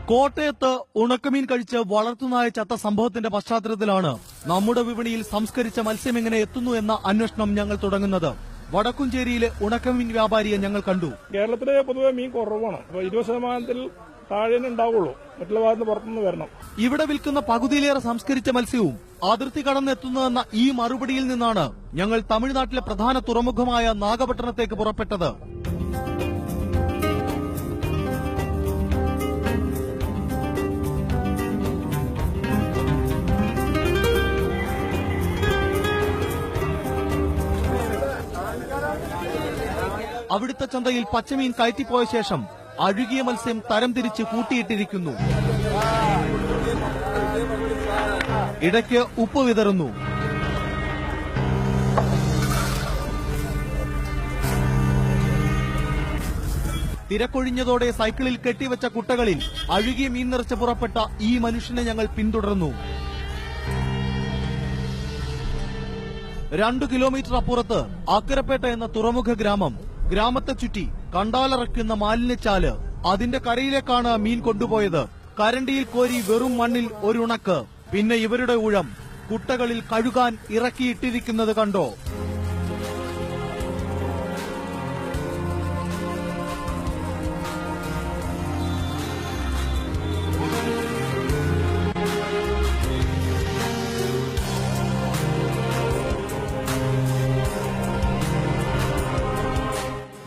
കോട്ടയത്ത് ഉണക്കമീൻ കഴിച്ച് വളർത്തുനായ ചത്ത സംഭവത്തിന്റെ പശ്ചാത്തലത്തിലാണ് നമ്മുടെ വിപണിയിൽ സംസ്കരിച്ച മത്സ്യം എങ്ങനെ എത്തുന്നു എന്ന അന്വേഷണം ഞങ്ങൾ തുടങ്ങുന്നത്. വടക്കുംചേരിയിലെ ഉണക്കമീൻ വ്യാപാരിയെ ഞങ്ങൾ കണ്ടു. കേരളത്തിലെ പൊതുവെ മീൻ കുറവാണ്. 20% താഴെ ഉണ്ടാവുള്ളൂ. മറ്റുള്ള ഭാഗത്ത് പുറത്തുനിന്ന് വരണം. ഇവിടെ വിൽക്കുന്ന പകുതിയിലേറെ സംസ്കരിച്ച മത്സ്യവും അതിർത്തി കടന്നെത്തുന്നതെന്ന ഈ മറുപടിയിൽ നിന്നാണ് ഞങ്ങൾ തമിഴ്നാട്ടിലെ പ്രധാന തുറമുഖമായ നാഗപട്ടണത്തേക്ക് പുറപ്പെട്ടത്. അവിടുത്തെ ചന്തയിൽ പച്ചമീൻ കയറ്റിപ്പോയ ശേഷം അഴുകിയ മത്സ്യം തരംതിരിച്ച് കൂട്ടിയിട്ടിരിക്കുന്നു. ഇടയ്ക്ക് ഉപ്പ് വിതറുന്നു. തിരക്കൊഴിഞ്ഞതോടെ സൈക്കിളിൽ കെട്ടിവെച്ച കുട്ടകളിൽ അഴുകിയ മീൻ നിറച്ച് പുറപ്പെട്ട ഈ മനുഷ്യനെ ഞങ്ങൾ പിന്തുടർന്നു. 2 കിലോമീറ്റർ അപ്പുറത്ത് അക്കരപ്പേട്ട എന്ന തുറമുഖ ഗ്രാമത്തെ ചുറ്റി കണ്ടാലറയ്ക്കുന്ന മാലിന്യച്ചാല്. അതിന്റെ കരയിലേക്കാണ് മീൻ കൊണ്ടുപോയത്. കരണ്ടിയിൽ കോരി വെറും മണ്ണിൽ ഒരുണക്ക്. പിന്നെ ഇവരുടെ ഊഴം കുട്ടകളിൽ കഴുകാൻ ഇറക്കിയിട്ടിരിക്കുന്നത് കണ്ടോ?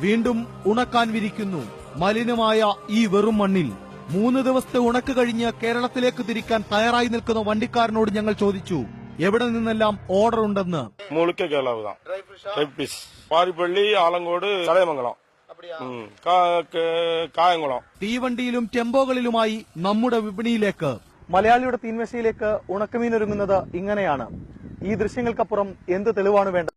വീണ്ടും ഉണക്കാൻ വിരിക്കുന്നു. മലിനമായ ഈ വെറും മണ്ണിൽ 3 ദിവസത്തെ ഉണക്ക് കഴിഞ്ഞ് കേരളത്തിലേക്ക് തിരിക്കാൻ തയ്യാറായി നിൽക്കുന്ന വണ്ടിക്കാരനോട് ഞങ്ങൾ ചോദിച്ചു എവിടെ നിന്നെല്ലാം ഓർഡർ ഉണ്ടെന്ന്. മുളിക്ക കേരള പാരിപ്പള്ളി, ആലങ്കോട്, ചടയമംഗലം, കായംകുളം. തീവണ്ടിയിലും ടെമ്പോകളിലുമായി നമ്മുടെ വിപണിയിലേക്ക്, മലയാളിയുടെ തീൻമേശയിലേക്ക് ഉണക്കമീൻ ഒരുങ്ങുന്നത് ഇങ്ങനെയാണ്. ഈ ദൃശ്യങ്ങൾക്കപ്പുറം എന്ത് തെളിവാണ് വേണ്ടത്?